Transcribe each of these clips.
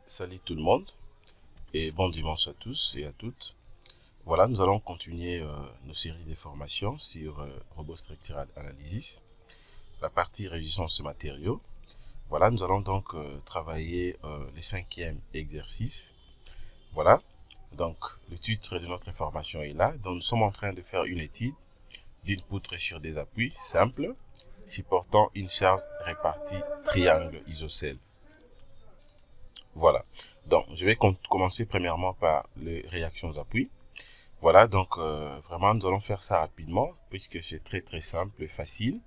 Salut tout le monde et bon dimanche à tous et à toutes. Voilà, nous allons continuer nos séries de formations sur Robot Structural Analysis, la partie résistance aux matériaux. Voilà, nous allons donc travailler le cinquième exercice. Voilà, donc le titre de notre formation est là. Donc nous sommes en train de faire une étude d'une poutre sur des appuis simples supportant une charge répartie triangle isocèle. Voilà. Donc, je vais commencer premièrement par les réactions aux appuis. Voilà, donc vraiment, nous allons faire ça rapidement puisque c'est très simple et facile.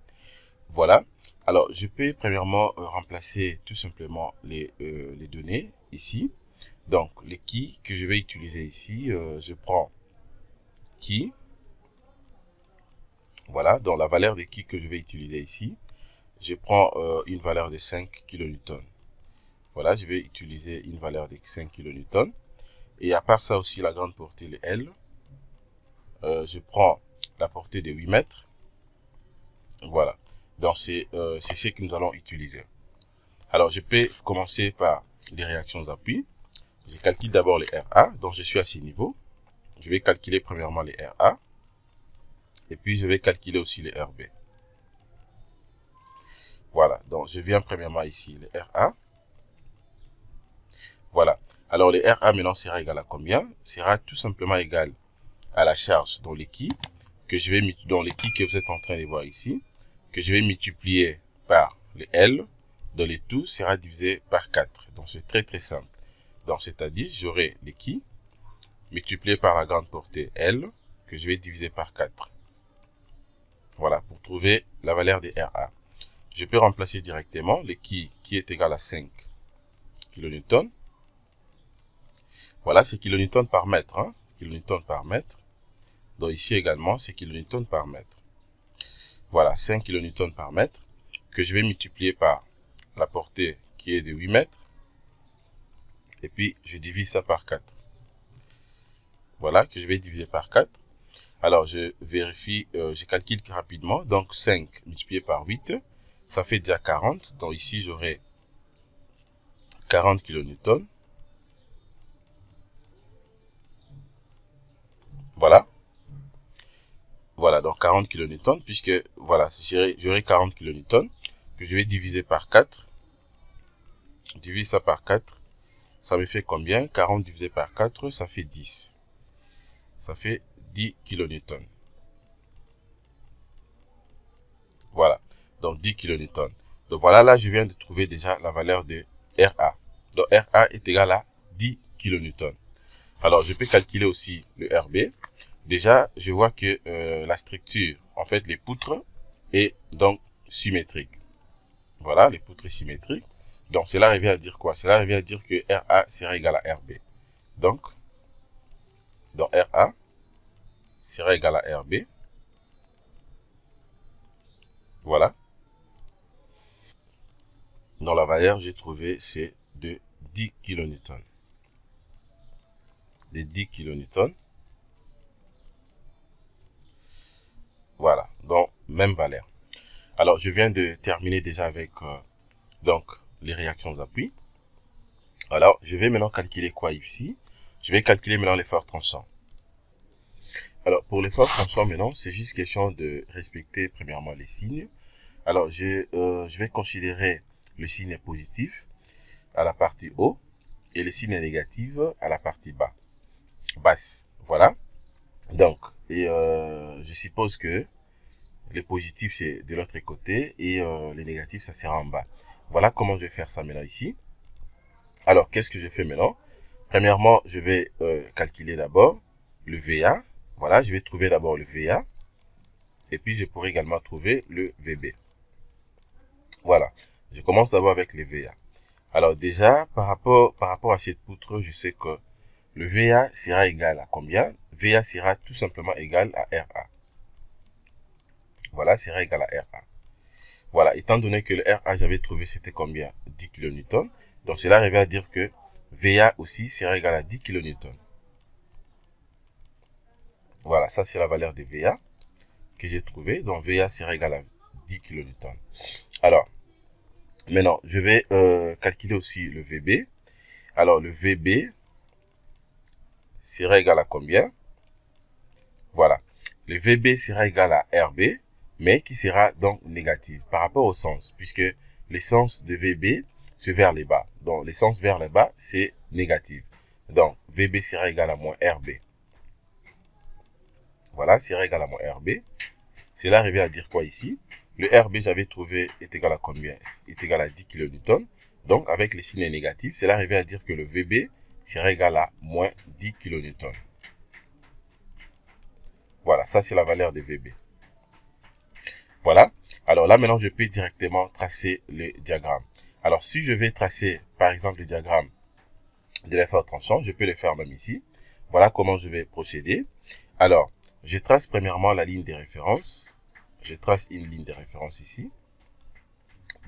Voilà. Alors, je peux premièrement remplacer tout simplement les données ici. Donc, les keys que je vais utiliser ici, je prends key. Voilà, donc la valeur des keys que je vais utiliser ici, je prends une valeur de 5 kN. Voilà, je vais utiliser une valeur de 5 kN. Et à part ça aussi, la grande portée, le L. Je prends la portée de 8 mètres. Voilà. Donc, c'est ce que nous allons utiliser. Alors, je peux commencer par les réactions d'appui. Je calcule d'abord les RA. Donc, je suis à ce niveau. Je vais calculer premièrement les RA. Et puis, je vais calculer aussi les RB. Voilà. Donc, je viens premièrement ici, les RA. Voilà. Alors, les RA maintenant sera égal à combien? Sera tout simplement égal à la charge dans l'équipe que je vais dans l'équipe que vous êtes en train de voir ici, que je vais multiplier par le L, dans le tout sera divisé par 4. Donc c'est très simple. Donc c'est-à-dire j'aurai l'équipe multiplié par la grande portée L que je vais diviser par 4. Voilà, pour trouver la valeur des RA. Je peux remplacer directement l'équipe qui est égal à 5 kN. Voilà, c'est kN par mètre. Hein? kN par mètre. Donc ici également, c'est kN par mètre. Voilà, 5 kN par mètre que je vais multiplier par la portée qui est de 8 mètres. Et puis, je divise ça par 4. Voilà, que je vais diviser par 4. Alors, je vérifie, je calcule rapidement. Donc, 5 multiplié par 8, ça fait déjà 40. Donc, ici, j'aurai 40 kN. Voilà. Voilà, donc 40 kN, puisque, voilà, j'aurai 40 kN que je vais diviser par 4. Je divise ça par 4. Ça me fait combien? 40 divisé par 4, ça fait 10. Ça fait 10 kN. Voilà, donc 10 kN. Donc voilà, là, je viens de trouver déjà la valeur de RA. Donc RA est égal à 10 kN. Alors, je peux calculer aussi le RB. Déjà, je vois que la structure, en fait, les poutres, est donc symétrique. Voilà, les poutres symétriques. Donc, cela revient à dire quoi? Cela revient à dire que RA sera égal à RB. Donc RA sera égal à RB. Voilà. Donc, la valeur, j'ai trouvé, c'est de 10 kN. De 10 kN. Voilà, donc même valeur. Alors, je viens de terminer déjà avec donc les réactions d'appui. Alors, je vais maintenant calculer quoi ici? Je vais calculer maintenant l'effort tranchant. Alors, pour l'effort tranchant maintenant, c'est juste question de respecter premièrement les signes. Alors, je vais considérer le signe positif à la partie haut et le signe négatif à la partie basse. Voilà. Donc, je suppose que les positifs, c'est de l'autre côté et les négatifs, ça sera en bas. Voilà comment je vais faire ça maintenant ici. Alors, qu'est-ce que je fais maintenant? Premièrement, je vais calculer d'abord le VA. Voilà, je vais trouver d'abord le VA. Et puis, je pourrai également trouver le VB. Voilà, je commence d'abord avec le VA. Alors déjà, par rapport à cette poutre, je sais que le VA sera égal à combien? VA sera tout simplement égal à RA. Voilà, sera égal à RA. Voilà, étant donné que le RA, j'avais trouvé, c'était combien? 10 kN. Donc, cela revient à dire que VA aussi sera égal à 10 kN. Voilà, ça c'est la valeur de VA que j'ai trouvé. Donc, VA sera égal à 10 kN. Alors, maintenant, je vais calculer aussi le VB. Alors, le VB sera égal à combien? Voilà. Le VB sera égal à RB, mais qui sera donc négatif par rapport au sens, puisque l'essence de VB, c'est vers les bas. Donc, l'essence vers les bas, c'est négatif. Donc, VB sera égal à moins RB. Voilà, sera égal à moins RB. Cela revient à dire quoi ici? Le RB, j'avais trouvé, est égal à combien? Est égal à 10 kN. Donc, avec les signes négatifs, cela revient à dire que le VB sera égal à moins 10 kN. Voilà, ça c'est la valeur de VB. Voilà. Alors là, maintenant, je peux directement tracer le diagramme. Alors, si je vais tracer, par exemple, le diagramme de l'effort tranchant, je peux le faire même ici. Voilà comment je vais procéder. Alors, je trace premièrement la ligne de référence. Je trace une ligne de référence ici.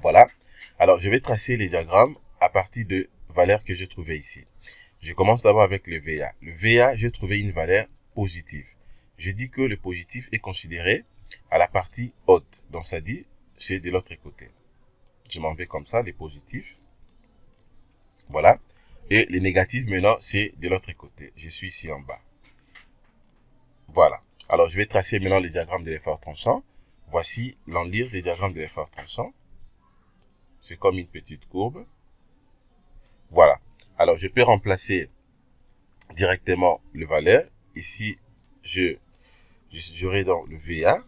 Voilà. Alors, je vais tracer les diagrammes à partir de valeurs que j'ai trouvées ici. Je commence d'abord avec le VA. Le VA, j'ai trouvé une valeur positive. Je dis que le positif est considéré à la partie haute. Donc, ça dit, c'est de l'autre côté. Je m'en vais comme ça, les positifs. Voilà. Et les négatifs, maintenant, c'est de l'autre côté. Je suis ici en bas. Voilà. Alors, je vais tracer maintenant les diagrammes de l'effort tranchant. Voici l'enlire des diagrammes de l'effort tranchant. C'est comme une petite courbe. Voilà. Alors, je peux remplacer directement le valeur. Ici, j'aurai donc le VA.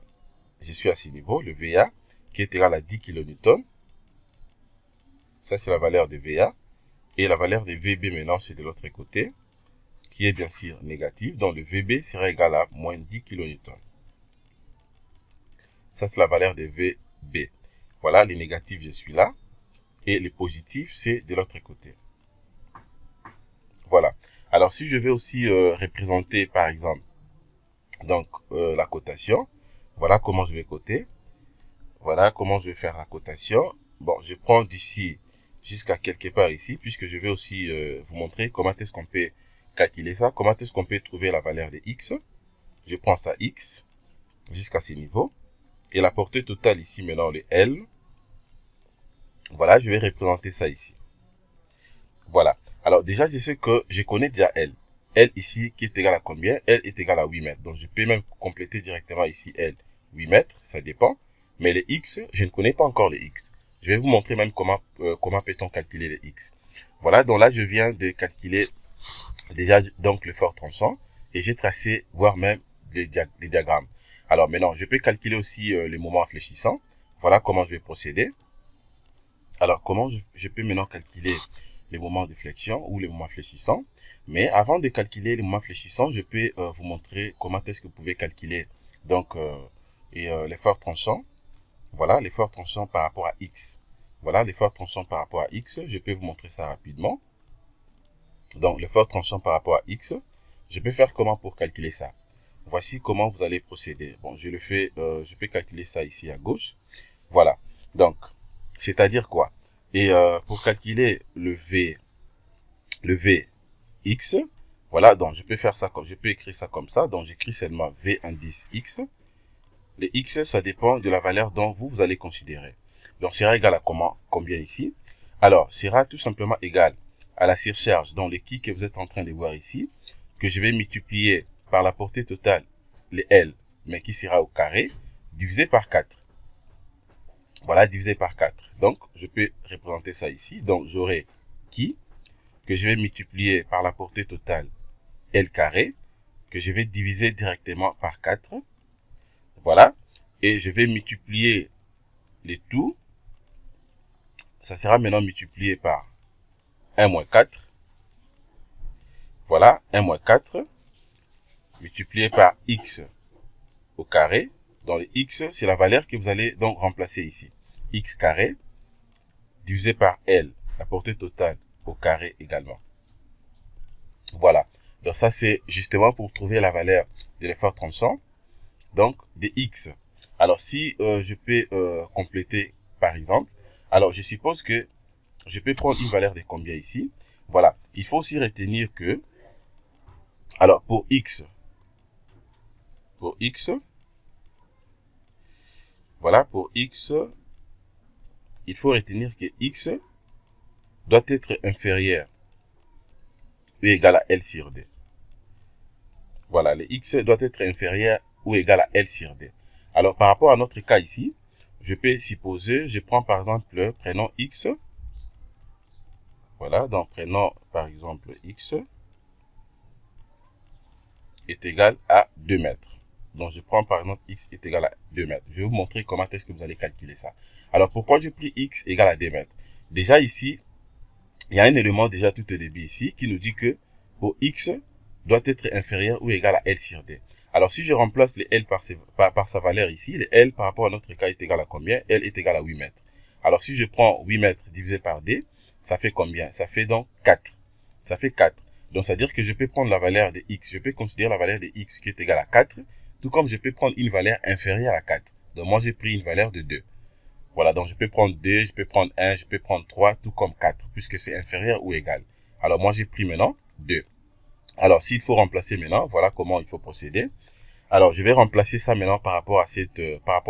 Je suis à ce niveau, le VA, qui est égal à 10 kN. Ça, c'est la valeur de VA. Et la valeur de VB, maintenant, c'est de l'autre côté, qui est bien sûr négative. Donc, le VB sera égal à moins 10 kN. Ça, c'est la valeur de VB. Voilà, les négatifs, je suis là. Et les positifs, c'est de l'autre côté. Voilà. Alors, si je vais aussi représenter, par exemple, donc la cotation, voilà comment je vais coter. Voilà comment je vais faire la cotation. Bon, je prends d'ici jusqu'à quelque part ici, puisque je vais aussi vous montrer comment est-ce qu'on peut calculer ça, comment est-ce qu'on peut trouver la valeur de X. Je prends ça X jusqu'à ce niveau. Et la portée totale ici, maintenant, le L. Voilà, je vais représenter ça ici. Voilà. Alors, déjà, c'est ce que je connais déjà L. L ici, qui est égal à combien? L est égal à 8 mètres. Donc, je peux même compléter directement ici L. 8 mètres, ça dépend. Mais les X, je ne connais pas encore les X. Je vais vous montrer même comment peut-on calculer les X. Voilà, donc là, je viens de calculer déjà donc l'effort tranchant. Et j'ai tracé, voire même les diagrammes. Alors maintenant, je peux calculer aussi les moments fléchissants. Voilà comment je vais procéder. Alors, comment je peux maintenant calculer les moments de flexion ou les moments fléchissants. Mais avant de calculer les moments fléchissants, je peux vous montrer comment est-ce que vous pouvez calculer donc l'effort tranchant. Voilà, l'effort tranchant par rapport à X. Voilà, l'effort tranchant par rapport à X. Je peux vous montrer ça rapidement. Donc, l'effort tranchant par rapport à X. Je peux faire comment pour calculer ça? Voici comment vous allez procéder. Bon, je le fais, je peux calculer ça ici à gauche. Voilà. Donc, c'est-à-dire quoi? Et pour calculer le Vx, voilà, donc je peux faire ça comme, je peux écrire ça comme ça. Donc, j'écris seulement V indice X. Le X, ça dépend de la valeur dont vous allez considérer. Donc, sera égal à combien ici? Alors, sera tout simplement égal à la surcharge, donc le qui que vous êtes en train de voir ici, que je vais multiplier par la portée totale, le L, mais qui sera au carré, divisé par 4. Voilà, divisé par 4. Donc, je peux représenter ça ici. Donc, j'aurai qui, que je vais multiplier par la portée totale L carré, que je vais diviser directement par 4. Voilà. Et je vais multiplier les tout. Ça sera maintenant multiplié par 1 moins 4. Voilà, 1 moins 4. Multiplié par x au carré. Donc, le x, c'est la valeur que vous allez donc remplacer ici. X carré divisé par L, la portée totale au carré également. Voilà. Donc, ça, c'est justement pour trouver la valeur de l'effort tranchant. Donc, de X. Alors, si je peux compléter, par exemple, alors je suppose que je peux prendre une valeur de combien ici? Voilà. Il faut aussi retenir que, alors, pour X, voilà, pour X, il faut retenir que X doit être inférieur ou égal à L sur D. Voilà, le X doit être inférieur ou égal à L sur D. Alors, par rapport à notre cas ici, je peux supposer, je prends par exemple le prénom X. Voilà, donc prénom par exemple X est égal à 2 mètres. Donc, je prends par exemple X est égal à 2 mètres. Je vais vous montrer comment est-ce que vous allez calculer ça. Alors, pourquoi j'ai pris X égal à 2 mètres? Déjà ici, il y a un élément déjà tout au début ici qui nous dit que pour X doit être inférieur ou égal à L sur D. Alors, si je remplace le L par sa valeur ici, le L par rapport à notre cas est égal à combien? L est égal à 8 mètres. Alors, si je prends 8 mètres divisé par D, ça fait combien? Ça fait donc 4. Ça fait 4. Donc, c'est-à-dire que je peux prendre la valeur de X. Je peux considérer la valeur de X qui est égale à 4, tout comme je peux prendre une valeur inférieure à 4. Donc, moi, j'ai pris une valeur de 2. Voilà, donc je peux prendre 2, je peux prendre 1, je peux prendre 3, tout comme 4, puisque c'est inférieur ou égal. Alors, moi, j'ai pris maintenant 2. Alors, s'il faut remplacer maintenant, voilà comment il faut procéder. Alors, je vais remplacer ça maintenant par rapport à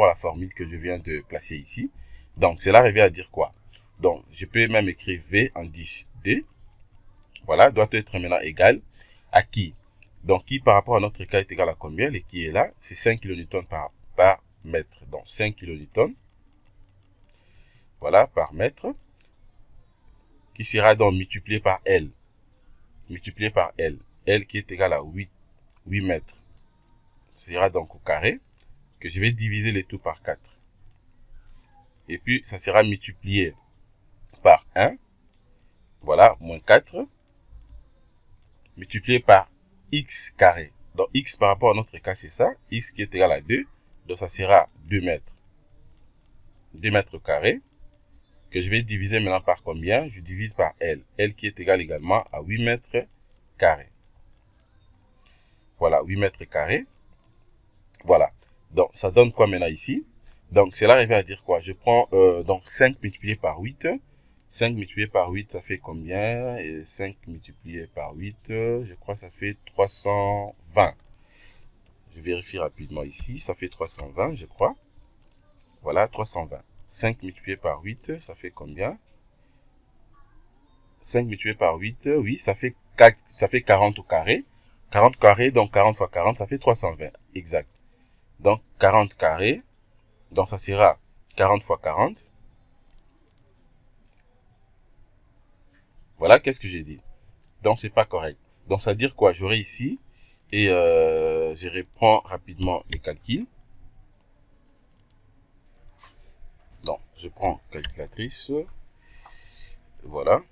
la formule que je viens de placer ici. Donc, cela revient à dire quoi? Donc, je peux même écrire V en 10D. Voilà, doit être maintenant égal à qui? Donc, qui par rapport à notre cas est égal à combien? Et qui est là? C'est 5 kN par mètre. Donc, 5 kN. Voilà, par mètre. Qui sera donc multiplié par L. Multiplié par L. L qui est égal à 8 mètres. Ça sera donc au carré. Que je vais diviser le tout par 4. Et puis, ça sera multiplié par 1. Voilà, moins 4. Multiplié par X carré. Donc, X par rapport à notre cas, c'est ça. X qui est égal à 2. Donc, ça sera 2 mètres. 2 mètres carrés. Que je vais diviser maintenant par combien? Je divise par L. L qui est égal également à 8 mètres carrés. Voilà, 8 mètres carrés. Voilà. Donc, ça donne quoi maintenant ici? Donc, cela revient à dire quoi? Je prends donc 5 multiplié par 8. 5 multiplié par 8, ça fait combien? Et 5 multiplié par 8, je crois que ça fait 320. Je vérifie rapidement ici. Ça fait 320, je crois. Voilà, 320. 5 multiplié par 8, ça fait combien? 5 multiplié par 8, oui, ça fait 40 au carré. 40 carré, donc 40 fois 40, ça fait 320. Exact. Donc, 40 carré. Donc, ça sera 40 fois 40. Voilà, qu'est-ce que j'ai dit? Donc, c'est pas correct. Donc, ça veut dire quoi? J'aurai ici, et je reprends rapidement les calculs. Donc, je prends calculatrice. Voilà.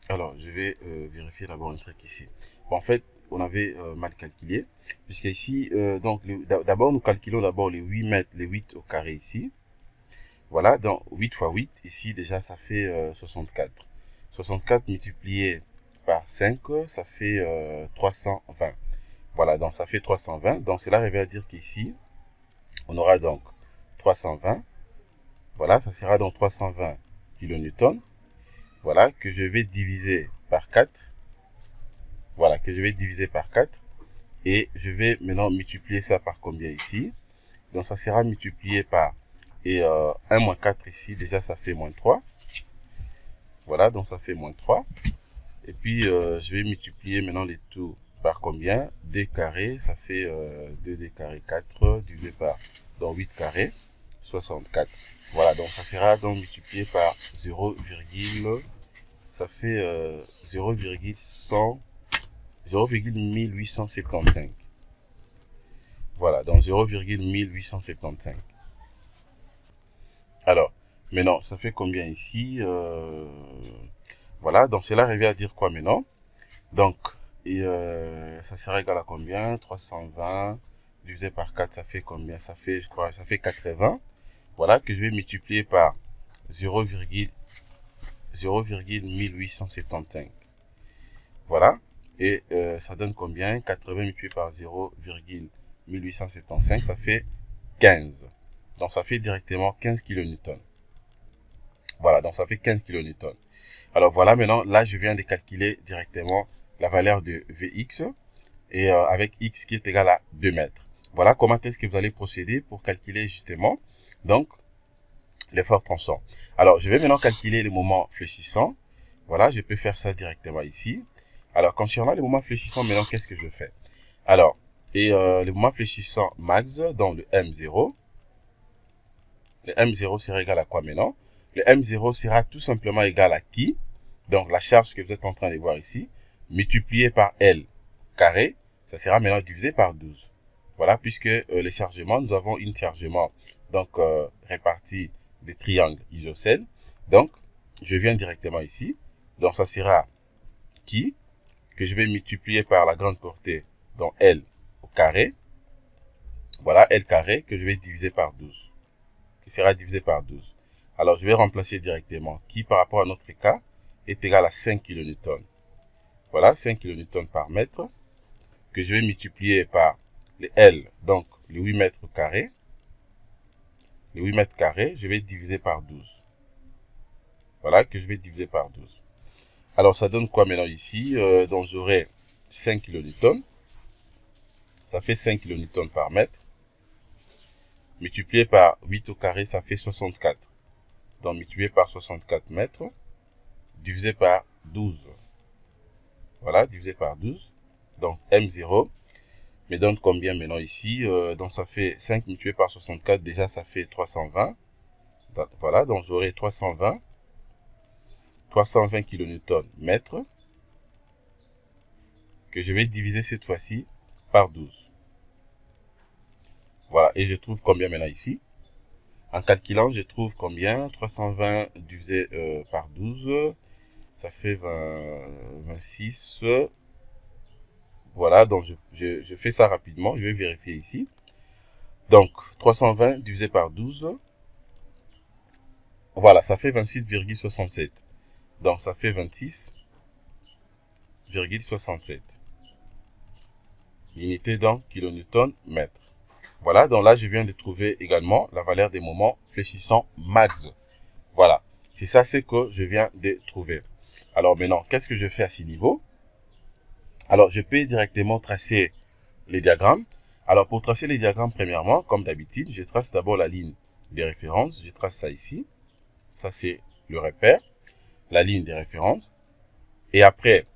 Alors, je vais vérifier d'abord un truc ici. Bon, en fait, on avait mal calculé. Puisque ici, donc, d'abord, nous calculons d'abord les 8 mètres, les 8 au carré ici. Voilà, donc 8 fois 8, ici, déjà, ça fait 64. 64 multiplié par 5, ça fait 320. Voilà, donc ça fait 320. Donc, cela revient à dire qu'ici, on aura donc 320. Voilà, ça sera donc 320 kN. Voilà, que je vais diviser par 4. Voilà, que je vais diviser par 4. Et je vais maintenant multiplier ça par combien ici? Donc, ça sera multiplié par... Et 1 moins 4 ici, déjà, ça fait moins 3. Voilà, donc ça fait moins 3. Et puis, je vais multiplier maintenant les tout par combien? 2 carrés, ça fait 2d carré 4 divisé par donc 8 carrés, 64. Voilà, donc ça sera donc multiplié par 0, ça fait 0,1875. Voilà, donc 0,1875. Alors, maintenant, ça fait combien ici? Voilà, donc cela revient à dire quoi maintenant? Donc, ça sera égal à combien? 320 divisé par 4, ça fait combien? Ça fait, je crois, ça fait 80. Voilà, que je vais multiplier par 0,1875. Voilà, et ça donne combien? 80 multiplié par 0,1875, ça fait 15. Donc, ça fait directement 15 kN. Voilà, donc ça fait 15 kN. Alors, voilà, maintenant, là, je viens de calculer directement la valeur de Vx et avec x qui est égal à 2 mètres. Voilà comment est-ce que vous allez procéder pour calculer justement, donc, l'effort tronçon. Alors, je vais maintenant calculer le moment fléchissant. Voilà, je peux faire ça directement ici. Alors, concernant les moments fléchissants, maintenant, qu'est-ce que je fais? Alors, les moments fléchissants max, dans le M0, le M0 sera égal à quoi maintenant? Le M0 sera tout simplement égal à qui? Donc, la charge que vous êtes en train de voir ici, multiplié par L carré, ça sera maintenant divisé par 12. Voilà, puisque les chargements, nous avons un chargement donc réparti des triangles isocèles. Donc, je viens directement ici. Donc, ça sera qui que je vais multiplier par la grande portée, donc L au carré. Voilà, L carré que je vais diviser par 12. Qui sera divisé par 12. Alors, je vais remplacer directement qui par rapport à notre cas est égal à 5 kN. Voilà, 5 kN par mètre que je vais multiplier par les L, donc les 8 mètres carrés. Les 8 mètres carrés, je vais diviser par 12. Voilà, que je vais diviser par 12. Alors, ça donne quoi maintenant ici? Donc, j'aurai 5 kN. Ça fait 5 kN par mètre. Multiplié par 8 au carré, ça fait 64. Donc, multiplié par 64 mètres, divisé par 12. Voilà, divisé par 12. Donc, M0 me donne combien maintenant ici? Donc, ça fait 5 multiplié par 64. Déjà, ça fait 320. Donc, voilà, donc j'aurai 320 kN mètre que je vais diviser cette fois-ci par 12. Voilà, et je trouve combien maintenant ici? En calculant, je trouve combien? 320 divisé par 12, ça fait 26. Voilà, donc je fais ça rapidement, je vais vérifier ici. Donc, 320 divisé par 12, voilà, ça fait 26,67. Donc, ça fait 26,67. L'unité donc kilonewton mètre. Voilà, donc là, je viens de trouver également la valeur des moments fléchissants max. Voilà, c'est ça ce que je viens de trouver. Alors maintenant, qu'est-ce que je fais à ce niveau? Alors, je peux directement tracer les diagrammes. Alors, pour tracer les diagrammes, premièrement, comme d'habitude, je trace d'abord la ligne des références. Je trace ça ici. Ça, c'est le repère, la ligne des références. Et après,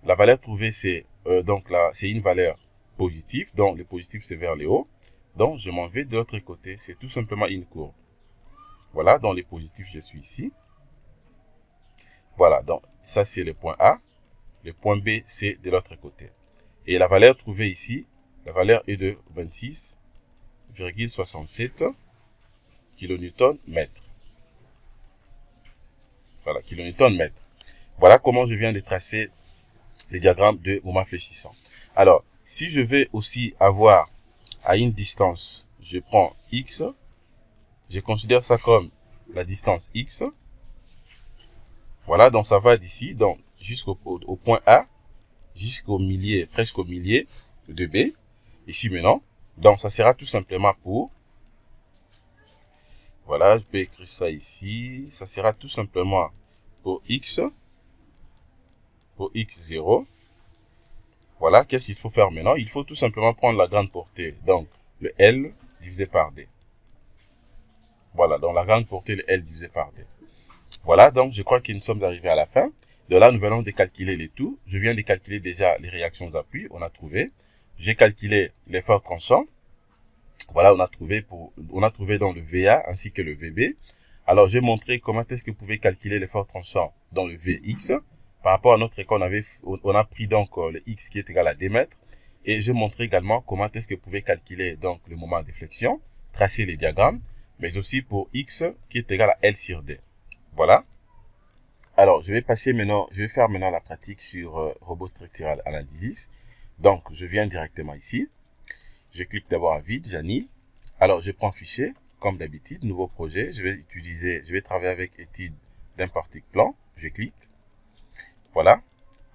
la valeur trouvée, c'est donc là, c'est une valeur positive. Donc, le positif, c'est vers le haut. Donc, je m'en vais de l'autre côté. C'est tout simplement une courbe. Voilà, dans les positifs, je suis ici. Voilà, donc ça, c'est le point A. Le point B, c'est de l'autre côté. Et la valeur trouvée ici, la valeur est de 26,67 kN mètre. Voilà, kN mètre. Voilà comment je viens de tracer les diagrammes de moment fléchissant. Alors, si je vais aussi avoir à une distance, je prends X, je considère ça comme la distance X. Voilà, donc ça va d'ici, donc jusqu'au point A, jusqu'au millier, presque au millier de B. Ici maintenant, donc ça sera tout simplement pour, voilà, je peux écrire ça ici, ça sera tout simplement pour X, pour X0. Voilà, qu'est-ce qu'il faut faire maintenant? Il faut tout simplement prendre la grande portée, donc le L divisé par D. Voilà, donc la grande portée, le L divisé par D. Voilà, donc je crois que nous sommes arrivés à la fin. De là, nous allons décalculer les tout. Je viens de calculer déjà les réactions d'appui, on a trouvé. J'ai calculé l'effort tranchant. Voilà, on a trouvé dans le VA ainsi que le VB. Alors, j'ai montré comment est-ce que vous pouvez calculer l'effort tranchant dans le VX. Par rapport à notre école, on a pris donc le X qui est égal à D mètres. Et j'ai montré également comment est-ce que vous pouvez calculer donc le moment de flexion, tracer les diagrammes, mais aussi pour X qui est égal à L sur D. Voilà. Alors, je vais faire maintenant la pratique sur robot structural analysis. Donc, je viens directement ici. Je clique d'abord à vide, j'annule. Alors, je prends fichier, comme d'habitude, nouveau projet. Je vais travailler avec étude d'un particle plan. Je clique. Voilà.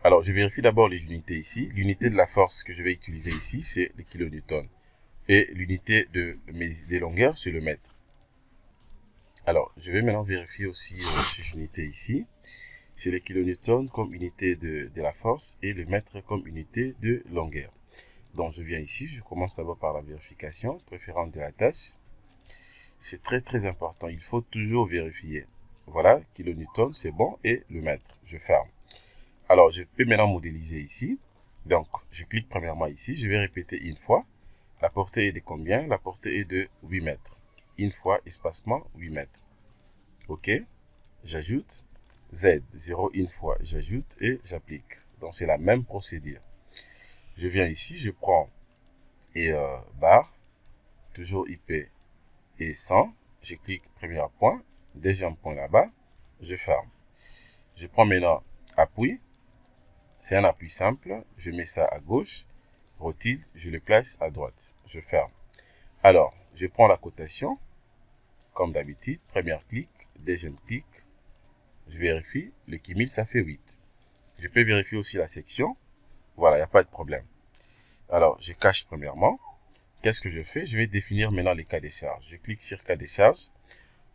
Alors, je vérifie d'abord les unités ici. L'unité de la force que je vais utiliser ici, c'est le kilonewton. Et l'unité des longueurs, c'est le mètre. Alors, je vais maintenant vérifier aussi ces unités ici. C'est le kilonewton comme unité de la force et le mètre comme unité de longueur. Donc, je viens ici. Je commence d'abord par la vérification, préférence de la tâche. C'est très important. Il faut toujours vérifier. Voilà, kilonewton, c'est bon. Et le mètre, je ferme. Alors, je peux maintenant modéliser ici. Donc, je clique premièrement ici. Je vais répéter une fois. La portée est de combien? La portée est de 8 mètres. Une fois, espacement 8 mètres. OK. J'ajoute. Z, 0 une fois. J'ajoute et j'applique. Donc, c'est la même procédure. Je viens ici, je prends et barre. Toujours IP et 100. Je clique premier point. Deuxième point là-bas. Je ferme. Je prends maintenant appui. C'est un appui simple. Je mets ça à gauche. Rotile, je le place à droite. Je ferme. Alors, je prends la cotation. Comme d'habitude. Premier clic. Deuxième clic. Je vérifie. Le Kimil, ça fait 8. Je peux vérifier aussi la section. Voilà, il n'y a pas de problème. Alors, je cache premièrement. Qu'est-ce que je fais? Je vais définir maintenant les cas de charge. Je clique sur cas de charge.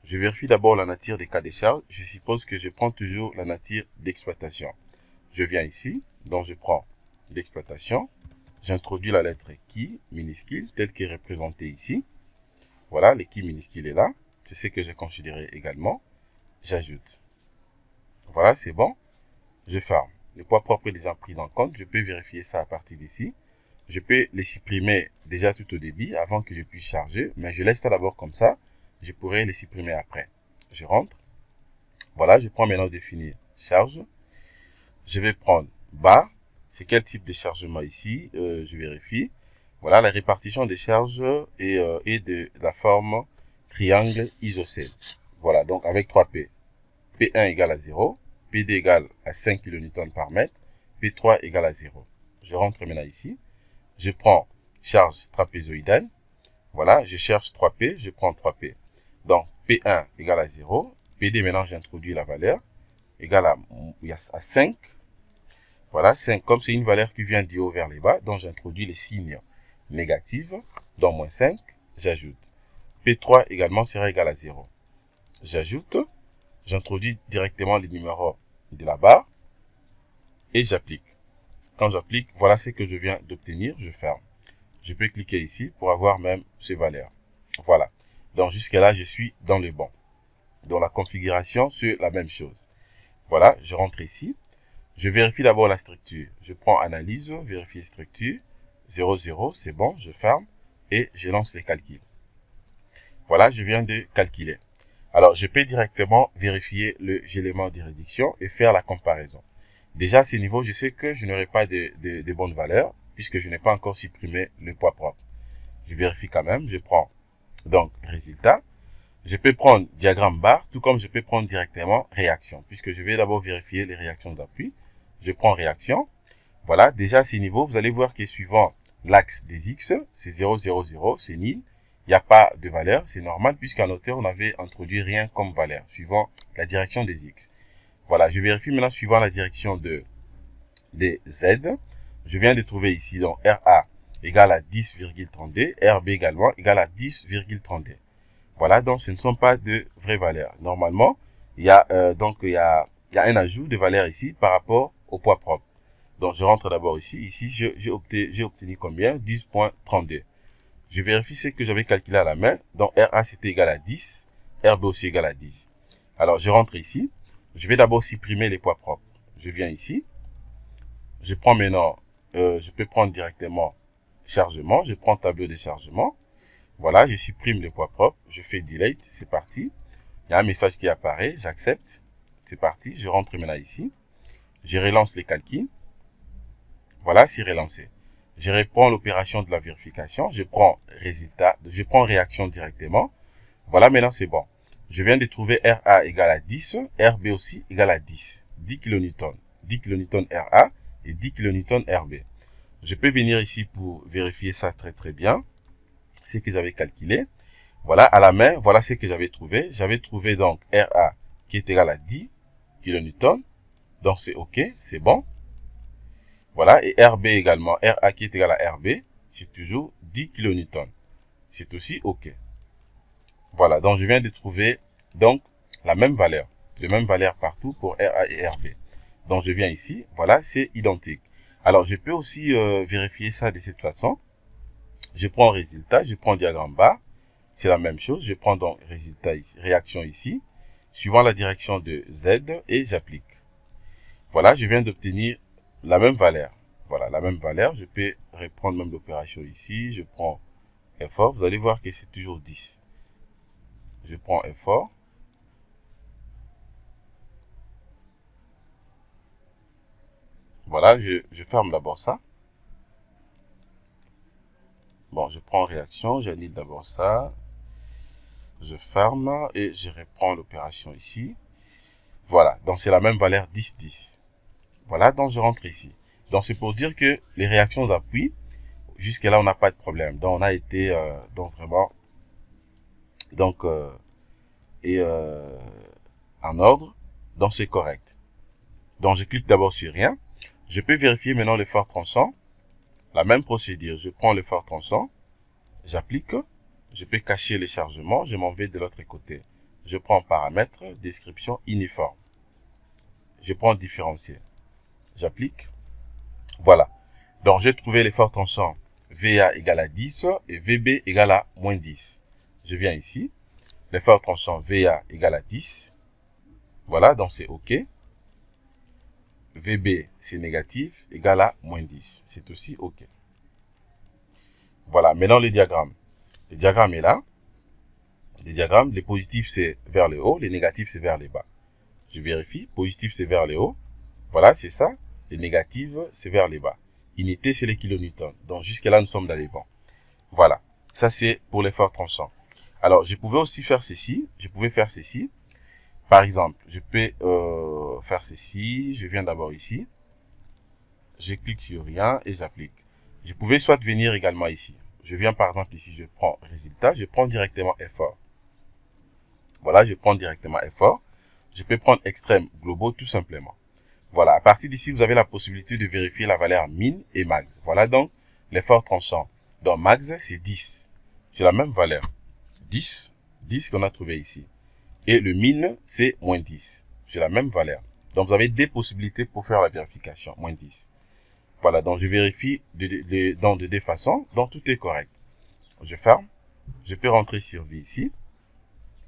Je vérifie d'abord la nature des cas de charge. Je suppose que je prends toujours la nature d'exploitation. Je viens ici, donc je prends d'exploitation. J'introduis la lettre qui minuscule, telle qu'elle est représentée ici. Voilà, le qui minuscule est là. C'est ce que j'ai considéré également. J'ajoute. Voilà, c'est bon. Je ferme. Le poids propre est déjà pris en compte. Je peux vérifier ça à partir d'ici. Je peux les supprimer déjà tout au début avant que je puisse charger. Mais je laisse ça d'abord comme ça. Je pourrais les supprimer après. Je rentre. Voilà, je prends maintenant définir charge. Je vais prendre bas. C'est quel type de chargement ici? Je vérifie. Voilà, la répartition des charges est de la forme triangle isocèle. Voilà, donc avec 3P. P1 égale à 0. P2 égale à 5 kN par mètre. P3 égale à 0. Je rentre maintenant ici. Je prends charge trapézoïdale. Voilà, je cherche 3P. Je prends 3P. Donc, P1 égale à 0. P2, maintenant, j'introduis la valeur. Égale à 5. Voilà, 5. Comme c'est une valeur qui vient du haut vers le bas, donc j'introduis les signes négatifs. Donc, moins 5, j'ajoute. P3 également sera égal à 0. J'ajoute. J'introduis directement les numéros de la barre. Et j'applique. Quand j'applique, voilà ce que je viens d'obtenir. Je ferme. Je peux cliquer ici pour avoir même ces valeurs. Voilà. Donc, jusqu'à là, je suis dans le bon. Dans la configuration, c'est la même chose. Voilà, je rentre ici. Je vérifie d'abord la structure. Je prends analyse, vérifier structure. 0, 0, c'est bon, je ferme. Et je lance les calculs. Voilà, je viens de calculer. Alors, je peux directement vérifier les éléments de réduction et faire la comparaison. Déjà, à ce niveau, je sais que je n'aurai pas de bonnes valeurs puisque je n'ai pas encore supprimé le poids propre. Je vérifie quand même. Je prends donc résultat. Je peux prendre diagramme barre, tout comme je peux prendre directement réaction, puisque je vais d'abord vérifier les réactions d'appui. Je prends réaction. Voilà, déjà à ce niveau, vous allez voir que suivant l'axe des X, c'est 0, 0, 0, c'est nil. Il n'y a pas de valeur, c'est normal, puisqu'en hauteur, on n'avait introduit rien comme valeur, suivant la direction des X. Voilà, je vérifie maintenant suivant la direction des Z. Je viens de trouver ici, donc RA égale à 10,32, RB également égale à 10,32. Voilà, donc ce ne sont pas de vraies valeurs. Normalement, il y a un ajout de valeur ici par rapport au poids propre. Donc, je rentre d'abord ici. Ici, j'ai obtenu combien? 10,32. Je vérifie ce que j'avais calculé à la main. Donc, RA, c'était égal à 10. RB aussi égal à 10. Alors, je rentre ici. Je vais d'abord supprimer les poids propres. Je viens ici. Je prends maintenant, je peux prendre directement chargement. Je prends tableau de chargement. Voilà, je supprime le poids propre, je fais delete, c'est parti. Il y a un message qui apparaît, j'accepte, c'est parti. Je rentre maintenant ici, je relance les calculs. Voilà, c'est relancé. Je réponds à l'opération de la vérification, je prends résultat, je prends réaction directement. Voilà, maintenant c'est bon. Je viens de trouver RA égale à 10, RB aussi égale à 10. 10 kN. 10 kN RA et 10 kN RB. Je peux venir ici pour vérifier ça très très bien. Ce que j'avais calculé. Voilà, à la main, voilà ce que j'avais trouvé. J'avais trouvé donc RA qui est égal à 10 kN. Donc c'est OK, c'est bon. Voilà, et RB également, RA qui est égal à RB, c'est toujours 10 kN. C'est aussi OK. Voilà, donc je viens de trouver donc la même valeur partout pour RA et RB. Donc je viens ici, voilà, c'est identique. Alors je peux aussi vérifier ça de cette façon. Je prends résultat, je prends diagramme barre, c'est la même chose. Je prends donc résultat ici, réaction ici, suivant la direction de Z et j'applique. Voilà, je viens d'obtenir la même valeur. Voilà, la même valeur. Je peux reprendre même l'opération ici. Je prends effort. Vous allez voir que c'est toujours 10. Je prends effort. Voilà, je ferme d'abord ça. Bon, je prends réaction. J'annule d'abord ça. Je ferme et je reprends l'opération ici. Voilà, donc c'est la même valeur 10, 10. Voilà, donc je rentre ici. Donc c'est pour dire que les réactions appuient. Jusque là, on n'a pas de problème. Donc on a été donc vraiment donc en ordre. Donc c'est correct. Donc je clique d'abord sur rien. Je peux vérifier maintenant le phare tranchant. La même procédure. Je prends le phare tranchant. J'applique. Je peux cacher les chargements. Je m'en vais de l'autre côté. Je prends paramètres, description uniforme. Je prends différentiel. J'applique. Voilà. Donc j'ai trouvé les phares tranchants VA égale à 10 et VB égale à moins 10. Je viens ici. Les phares tranchants VA égale à 10. Voilà, donc c'est OK. VB, c'est négatif, égale à moins 10. C'est aussi OK. Voilà, maintenant le diagramme. Le diagramme est là. Les diagrammes, les positifs, c'est vers le haut, les négatifs, c'est vers le bas. Je vérifie. Positif, c'est vers le haut. Voilà, c'est ça. Les négatifs, c'est vers le bas. Unité, c'est les kilonewtons. Donc, jusque-là, nous sommes dans les bons. Voilà. Ça, c'est pour les phares tranchants. Alors, je pouvais aussi faire ceci. Je pouvais faire ceci. Par exemple, je peux faire ceci. Je viens d'abord ici. Je clique sur rien et j'applique. Je pouvais soit venir également ici. Je viens par exemple ici, je prends résultat. Je prends directement effort. Voilà, je prends directement effort. Je peux prendre extrême globaux tout simplement. Voilà, à partir d'ici, vous avez la possibilité de vérifier la valeur min et max. Voilà donc l'effort tranchant. Donc max, c'est 10. C'est la même valeur. 10, 10 qu'on a trouvé ici. Et le min, c'est moins 10. C'est la même valeur. Donc vous avez deux possibilités pour faire la vérification. Moins 10. Voilà, donc je vérifie de deux façons. Donc tout est correct. Je ferme. Je peux rentrer sur V ici.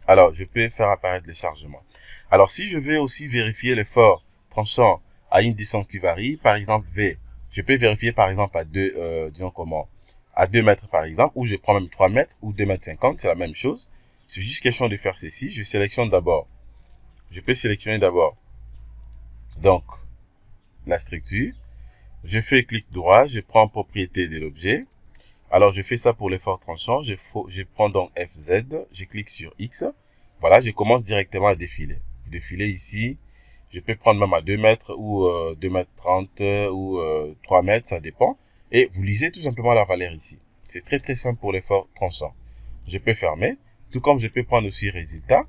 Alors, je peux faire apparaître les chargements. Alors, si je veux aussi vérifier l'effort tranchant à une distance qui varie, par exemple V, je peux vérifier par exemple à 2, disons comment, à 2 mètres par exemple, ou je prends même 3 mètres ou 2 mètres 50, c'est la même chose. C'est juste question de faire ceci. Je sélectionne d'abord. Je peux sélectionner d'abord, donc, la structure. Je fais clic droit, je prends propriété de l'objet. Alors, je fais ça pour l'effort tranchant. Je prends donc FZ, je clique sur X. Voilà, je commence directement à défiler. Défiler ici, je peux prendre même à 2 mètres ou 2 mètres 30 ou 3 mètres, ça dépend. Et vous lisez tout simplement la valeur ici. C'est très très simple pour l'effort tranchant. Je peux fermer, tout comme je peux prendre aussi résultat.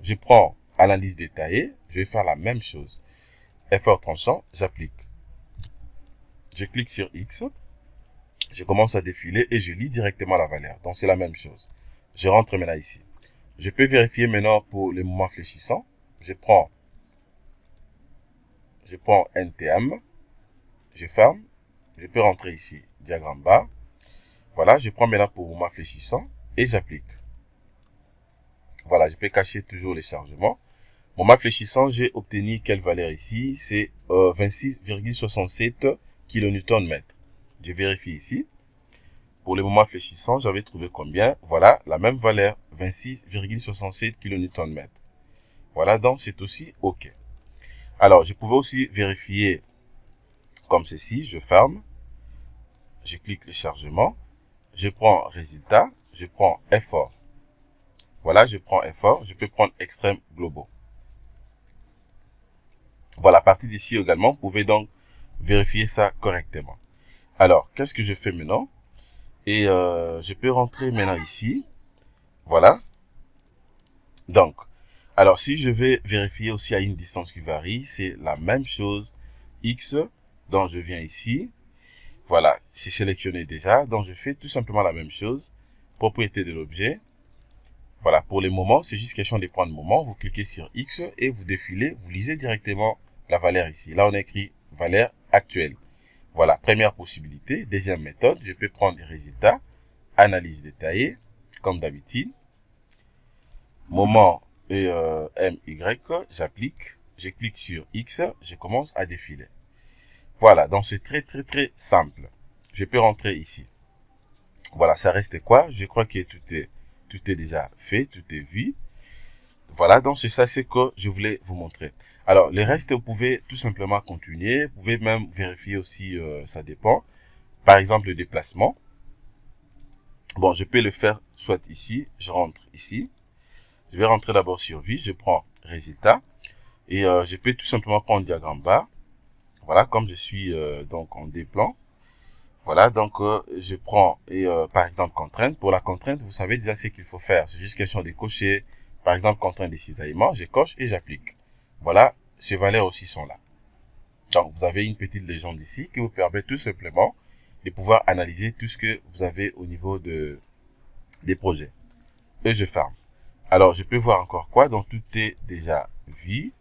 Je prends analyse détaillée, je vais faire la même chose. Effort tranchant, j'applique. Je clique sur X. Je commence à défiler et je lis directement la valeur. Donc, c'est la même chose. Je rentre maintenant ici. Je peux vérifier maintenant pour les mouvements fléchissants. Je prends NTM. Je ferme. Je peux rentrer ici. Diagramme bas. Voilà, je prends maintenant pour mouvement fléchissant et j'applique. Voilà, je peux cacher toujours les chargements. Mouvement fléchissant, j'ai obtenu quelle valeur ici? C'est 26,67 kN/m. Je vérifie ici. Pour les moments fléchissants, j'avais trouvé combien? Voilà, la même valeur, 26,67 kN/m. Voilà, donc c'est aussi OK. Alors, je pouvais aussi vérifier comme ceci. Je ferme. Je clique les chargements. Je prends résultat. Je prends effort. Voilà, je prends effort. Je peux prendre extrême globaux. Voilà, à partir d'ici également, vous pouvez donc vérifier ça correctement. Alors, qu'est-ce que je fais maintenant? Et je peux rentrer maintenant ici. Voilà. Donc, alors si je vais vérifier aussi à une distance qui varie, c'est la même chose. X, donc je viens ici. Voilà, c'est sélectionné déjà. Donc je fais tout simplement la même chose. Propriété de l'objet. Voilà, pour les moments, c'est juste question de prendre moment. Vous cliquez sur X et vous défilez. Vous lisez directement la valeur ici. Là, on a écrit valeur actuelle. Voilà, première possibilité. Deuxième méthode, je peux prendre les résultats. Analyse détaillée, comme d'habitude. Moment et MY, j'applique. je clique sur X, je commence à défiler. Voilà, donc c'est très simple. Je peux rentrer ici. Voilà, ça reste quoi? Je crois que tout est déjà fait, tout est vu. Voilà, donc c'est ça, c'est que je voulais vous montrer. Alors, le reste, vous pouvez tout simplement continuer. Vous pouvez même vérifier aussi, ça dépend. Par exemple, le déplacement. Bon, je peux le faire soit ici, je rentre ici. Je vais rentrer d'abord sur vie, je prends résultat. Et je peux tout simplement prendre diagramme bar. Voilà, comme je suis donc en D-plan. Voilà, donc je prends, par exemple, contrainte. Pour la contrainte, vous savez déjà ce qu'il faut faire. C'est juste question de cocher, par exemple, contrainte de cisaillement. Je coche et j'applique. Voilà, ces valeurs aussi sont là. Donc, vous avez une petite légende ici qui vous permet tout simplement de pouvoir analyser tout ce que vous avez au niveau des projets. Et je ferme. Alors, je peux voir encore quoi? Donc, tout est déjà vu.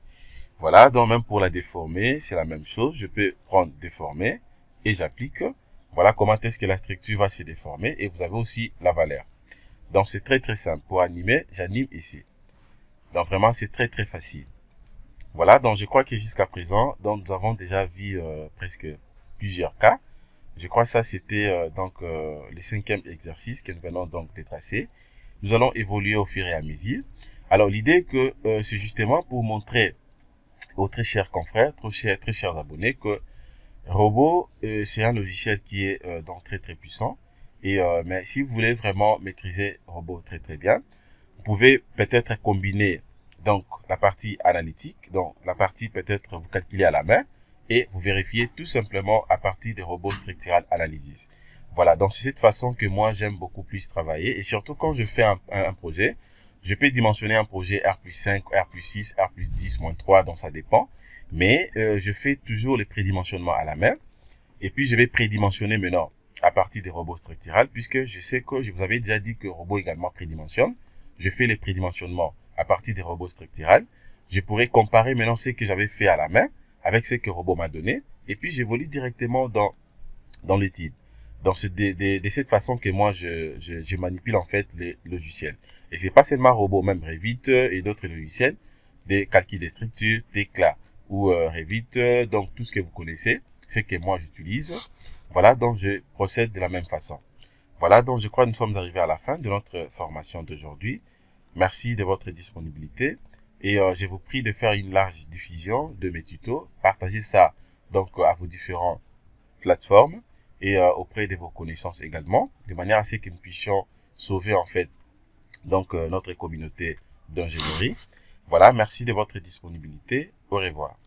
Voilà, donc même pour la déformer, c'est la même chose. Je peux prendre déformer et j'applique. Voilà comment est-ce que la structure va se déformer et vous avez aussi la valeur. Donc c'est très simple. Pour animer, j'anime ici. Donc vraiment c'est très facile. Voilà, donc je crois que jusqu'à présent, donc nous avons déjà vu presque plusieurs cas. Je crois que ça c'était le 5e exercice que nous venons donc de tracer. Nous allons évoluer au fur et à mesure. Alors l'idée que c'est justement pour montrer aux très chers confrères, très chers abonnés que Robot, c'est un logiciel qui est donc très puissant. Et mais si vous voulez vraiment maîtriser Robot très bien, vous pouvez peut-être combiner donc la partie analytique, donc la partie peut-être vous calculez à la main et vous vérifiez tout simplement à partir des robots structural analysis. Voilà, donc c'est cette façon que moi j'aime beaucoup plus travailler et surtout quand je fais un projet, je peux dimensionner un projet R+5, R+6, R+10, -3, donc ça dépend. Mais je fais toujours les prédimensionnements à la main. Et puis, je vais prédimensionner maintenant à partir des robots structurels, puisque je sais que je vous avais déjà dit que robot également prédimensionne. Je fais les prédimensionnements à partir des robots structurels. Je pourrais comparer maintenant ce que j'avais fait à la main avec ce que le robot m'a donné. Et puis, j'évolue directement dans l'étude. Donc, c'est de cette façon que moi, je manipule en fait les logiciels. Et c'est pas seulement robot, même Revit et d'autres logiciels, des calculs des structures, Tecla ou Revit, donc tout ce que vous connaissez, ce que moi j'utilise. Voilà, donc je procède de la même façon. Voilà, donc je crois que nous sommes arrivés à la fin de notre formation d'aujourd'hui. Merci de votre disponibilité et je vous prie de faire une large diffusion de mes tutos. Partagez ça donc à vos différentes plateformes et auprès de vos connaissances également, de manière à ce que nous puissions sauver en fait donc notre communauté d'ingénierie. Voilà, merci de votre disponibilité. Au revoir.